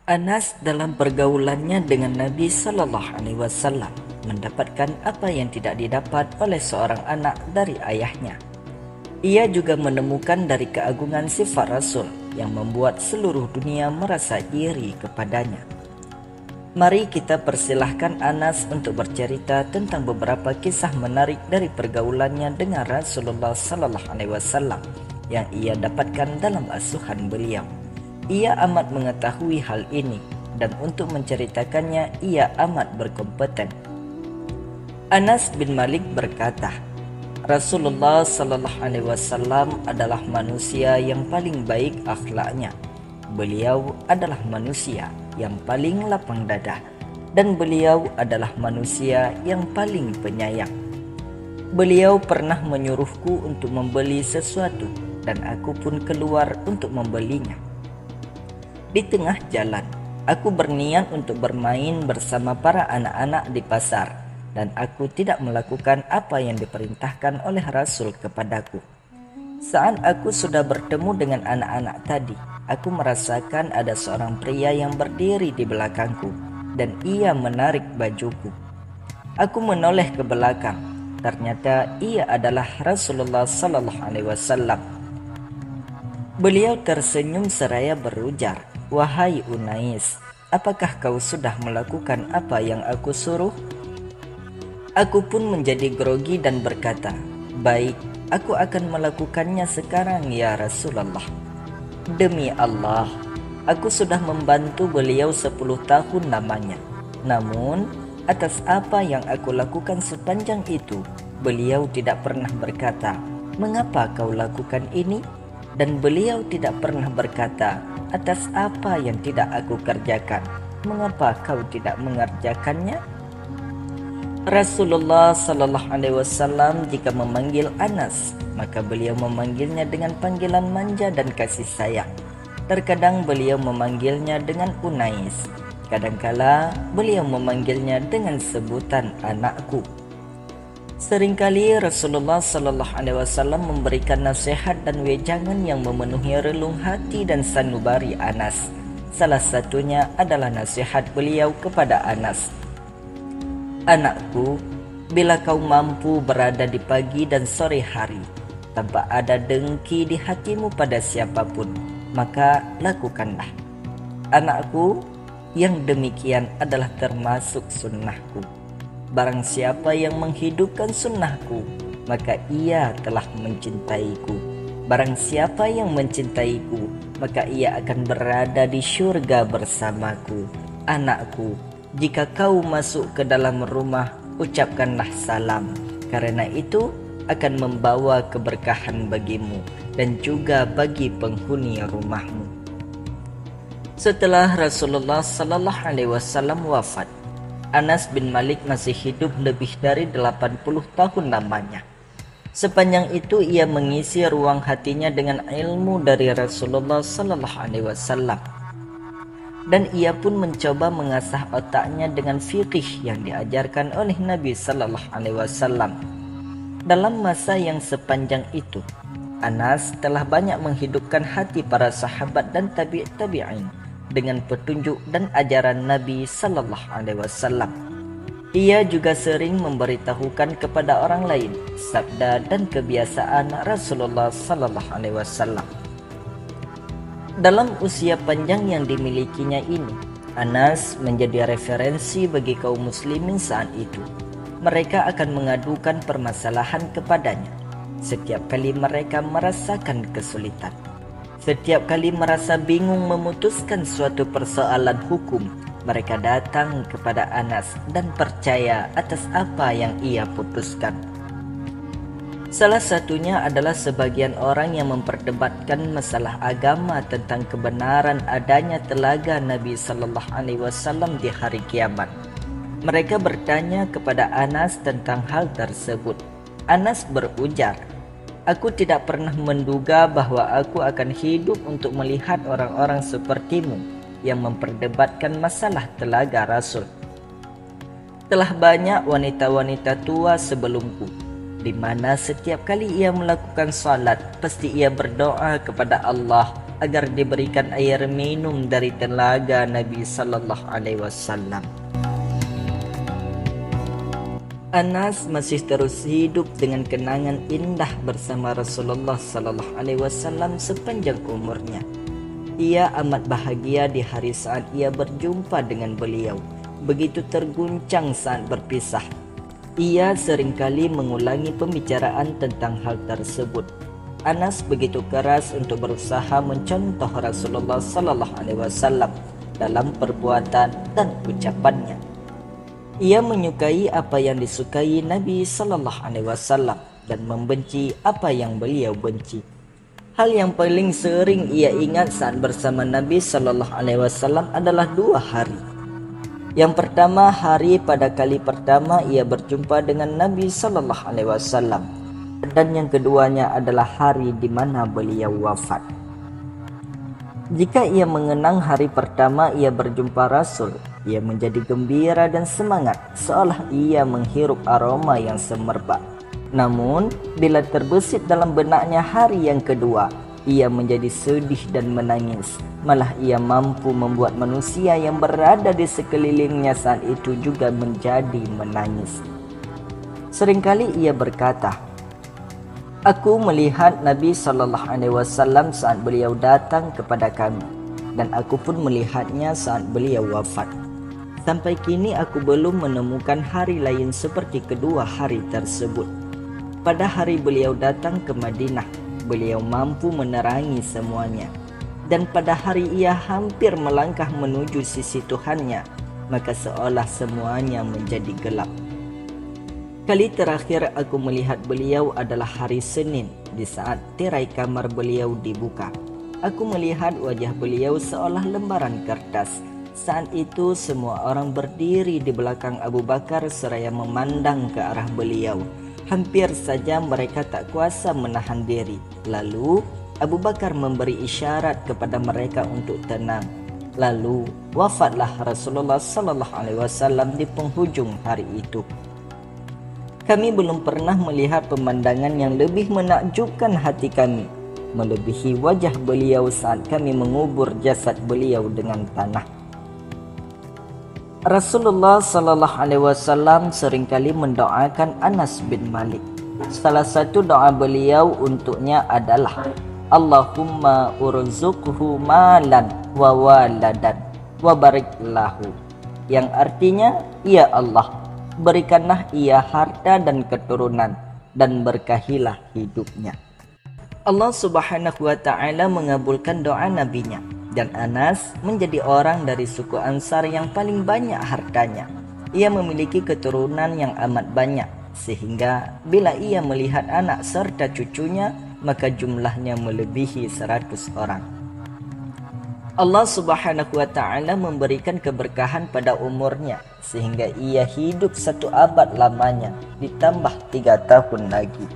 Anas dalam pergaulannya dengan Nabi Sallallahu Alaihi Wasallam mendapatkan apa yang tidak didapat oleh seorang anak dari ayahnya. Ia juga menemukan dari keagungan sifat Rasul yang membuat seluruh dunia merasa iri kepadanya. Mari kita persilahkan Anas untuk bercerita tentang beberapa kisah menarik dari pergaulannya dengan Rasulullah Sallallahu Alaihi Wasallam yang ia dapatkan dalam asuhan beliau. Ia amat mengetahui hal ini dan untuk menceritakannya ia amat berkompeten. Anas bin Malik berkata, Rasulullah sallallahu alaihi wasallam adalah manusia yang paling baik akhlaknya. Beliau adalah manusia yang paling lapang dada dan beliau adalah manusia yang paling penyayang. Beliau pernah menyuruhku untuk membeli sesuatu dan aku pun keluar untuk membelinya. Di tengah jalan, aku berniat untuk bermain bersama para anak-anak di pasar dan aku tidak melakukan apa yang diperintahkan oleh Rasul kepadaku. Saat aku sudah bertemu dengan anak-anak tadi, aku merasakan ada seorang pria yang berdiri di belakangku dan ia menarik bajuku. Aku menoleh ke belakang. Ternyata ia adalah Rasulullah sallallahu alaihi wasallam. Beliau tersenyum seraya berujar, "Wahai Unais, apakah kau sudah melakukan apa yang aku suruh?" Aku pun menjadi grogi dan berkata, "Baik, aku akan melakukannya sekarang ya Rasulullah." Demi Allah, aku sudah membantu beliau 10 tahun lamanya. Namun, atas apa yang aku lakukan sepanjang itu, beliau tidak pernah berkata, "Mengapa kau lakukan ini?" Dan beliau tidak pernah berkata, "Atas apa yang tidak aku kerjakan, mengapa kau tidak mengerjakannya?" Rasulullah sallallahu alaihi wasallam jika memanggil Anas, maka beliau memanggilnya dengan panggilan manja dan kasih sayang. Terkadang beliau memanggilnya dengan Unais. Kadangkala beliau memanggilnya dengan sebutan anakku. Seringkali Rasulullah sallallahu alaihi wasallam memberikan nasihat dan wejangan yang memenuhi relung hati dan sanubari Anas. Salah satunya adalah nasihat beliau kepada Anas. "Anakku, bila kau mampu berada di pagi dan sore hari tanpa ada dengki di hatimu pada siapapun, maka lakukanlah. Anakku, yang demikian adalah termasuk sunnahku. Barang siapa yang menghidupkan sunnahku, maka ia telah mencintaiku. Barang siapa yang mencintaiku, maka ia akan berada di syurga bersamaku. Anakku, jika kau masuk ke dalam rumah, ucapkanlah salam, karena itu akan membawa keberkahan bagimu dan juga bagi penghuni rumahmu." Setelah Rasulullah sallallahu alaihi wasallam wafat, Anas bin Malik masih hidup lebih dari 80 tahun lamanya. Sepanjang itu ia mengisi ruang hatinya dengan ilmu dari Rasulullah sallallahu alaihi wasallam. Dan ia pun mencoba mengasah otaknya dengan fiqih yang diajarkan oleh Nabi sallallahu alaihi wasallam. Dalam masa yang sepanjang itu, Anas telah banyak menghidupkan hati para sahabat dan tabi'in dengan petunjuk dan ajaran Nabi sallallahu alaihi wasallam. Ia juga sering memberitahukan kepada orang lain sabda dan kebiasaan Rasulullah sallallahu alaihi wasallam. Dalam usia panjang yang dimilikinya ini, Anas menjadi referensi bagi kaum muslimin saat itu. Mereka akan mengadukan permasalahan kepadanya setiap kali mereka merasakan kesulitan. Setiap kali merasa bingung memutuskan suatu persoalan hukum, mereka datang kepada Anas dan percaya atas apa yang ia putuskan. Salah satunya adalah sebagian orang yang memperdebatkan masalah agama tentang kebenaran adanya telaga Nabi sallallahu alaihi wasallam di hari kiamat. Mereka bertanya kepada Anas tentang hal tersebut. Anas berujar, "Aku tidak pernah menduga bahwa aku akan hidup untuk melihat orang-orang sepertimu yang memperdebatkan masalah telaga Rasul. Telah banyak wanita-wanita tua sebelumku, di mana setiap kali ia melakukan salat, pasti ia berdoa kepada Allah agar diberikan air minum dari telaga Nabi sallallahu alaihi wasallam. Anas masih terus hidup dengan kenangan indah bersama Rasulullah sallallahu alaihi wasallam sepanjang umurnya. Ia amat bahagia di hari saat ia berjumpa dengan beliau. Begitu terguncang saat berpisah. Ia seringkali mengulangi pembicaraan tentang hal tersebut. Anas begitu keras untuk berusaha mencontoh Rasulullah sallallahu alaihi wasallam dalam perbuatan dan ucapannya. Ia menyukai apa yang disukai Nabi sallallahu alaihi wasallam dan membenci apa yang beliau benci. Hal yang paling sering ia ingat saat bersama Nabi sallallahu alaihi wasallam adalah 2 hari. Yang pertama, hari pada kali pertama ia berjumpa dengan Nabi sallallahu alaihi wasallam, dan yang keduanya adalah hari di mana beliau wafat. Jika ia mengenang hari pertama ia berjumpa Rasul, ia menjadi gembira dan semangat, seolah ia menghirup aroma yang semerbak. Namun, bila terbesit dalam benaknya hari yang kedua, ia menjadi sedih dan menangis. Malah ia mampu membuat manusia yang berada di sekelilingnya saat itu juga menjadi menangis. Seringkali ia berkata, "Aku melihat Nabi sallallahu alaihi wasallam saat beliau datang kepada kami, dan aku pun melihatnya saat beliau wafat. Sampai kini aku belum menemukan hari lain seperti kedua hari tersebut. Pada hari beliau datang ke Madinah, beliau mampu menerangi semuanya. Dan pada hari ia hampir melangkah menuju sisi Tuhannya, maka seolah semuanya menjadi gelap. Kali terakhir aku melihat beliau adalah hari Senin, di saat tirai kamar beliau dibuka. Aku melihat wajah beliau seolah lembaran kertas. Saat itu semua orang berdiri di belakang Abu Bakar seraya memandang ke arah beliau. Hampir saja mereka tak kuasa menahan diri. Lalu Abu Bakar memberi isyarat kepada mereka untuk tenang. Lalu wafatlah Rasulullah sallallahu alaihi wasallam di penghujung hari itu. Kami belum pernah melihat pemandangan yang lebih menakjubkan hati kami, melebihi wajah beliau saat kami mengubur jasad beliau dengan tanah. Rasulullah sallallahu alaihi wasallam seringkali mendoakan Anas bin Malik. Salah satu doa beliau untuknya adalah Allahumma urzuqhu malan wa waladan wa barik lahu, yang artinya, ya Allah, berikanlah ia harta dan keturunan dan berkahilah hidupnya. Allah Subhanahu wa taala mengabulkan doa nabinya, dan Anas menjadi orang dari suku Ansar yang paling banyak hartanya. Ia memiliki keturunan yang amat banyak, sehingga bila ia melihat anak serta cucunya, maka jumlahnya melebihi 100 orang. Allah Subhanahu wa taala memberikan keberkahan pada umurnya, sehingga ia hidup 1 abad lamanya, ditambah 3 tahun lagi.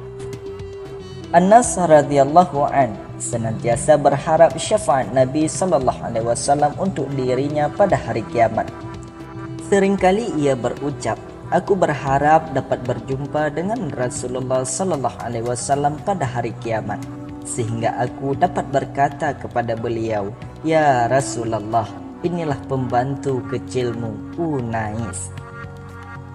Anas radhiyallahu an senantiasa berharap syafaat Nabi sallallahu alaihi wasallam untuk dirinya pada hari kiamat. Seringkali ia berucap, "Aku berharap dapat berjumpa dengan Rasulullah sallallahu alaihi wasallam pada hari kiamat, sehingga aku dapat berkata kepada beliau, 'Ya Rasulullah, inilah pembantu kecilmu Unais.'"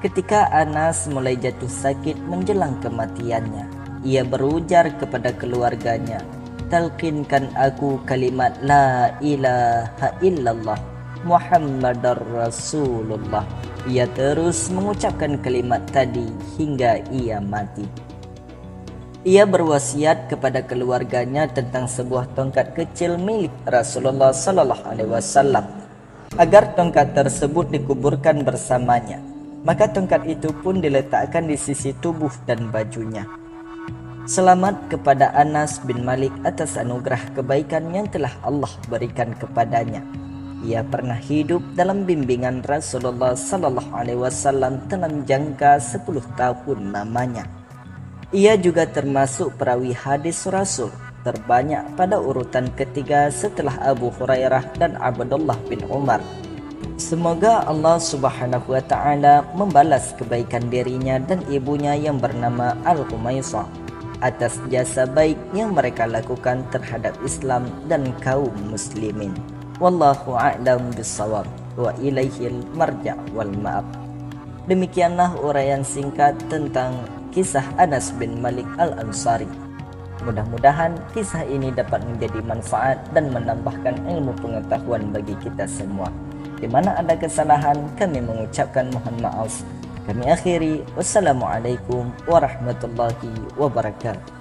Ketika Anas mulai jatuh sakit menjelang kematiannya, ia berujar kepada keluarganya, "Talqinkan aku kalimat la ilaha illallah Muhammadar Rasulullah." Ia terus mengucapkan kalimat tadi hingga ia mati. Ia berwasiat kepada keluarganya tentang sebuah tongkat kecil milik Rasulullah sallallahu alaihi wasallam agar tongkat tersebut dikuburkan bersamanya. Maka tongkat itu pun diletakkan di sisi tubuh dan bajunya. Selamat kepada Anas bin Malik atas anugerah kebaikan yang telah Allah berikan kepadanya. Ia pernah hidup dalam bimbingan Rasulullah sallallahu alaihi wasallam dalam jangka 10 tahun lamanya. Ia juga termasuk perawi hadis Rasul terbanyak pada urutan ketiga setelah Abu Hurairah dan Abdullah bin Umar. Semoga Allah Subhanahu wa taala membalas kebaikan dirinya dan ibunya yang bernama Al-Humaisah. atas jasa baik yang mereka lakukan terhadap Islam dan kaum muslimin. Wallahu a'lam bissawab wa ilaihil marja' wal ma'ab. Demikianlah uraian singkat tentang kisah Anas bin Malik Al-Ansari. Mudah-mudahan kisah ini dapat menjadi manfaat dan menambahkan ilmu pengetahuan bagi kita semua. Di mana ada kesalahan, kami mengucapkan mohon maaf. Kami akhiri, wassalamualaikum warahmatullahi wabarakatuh.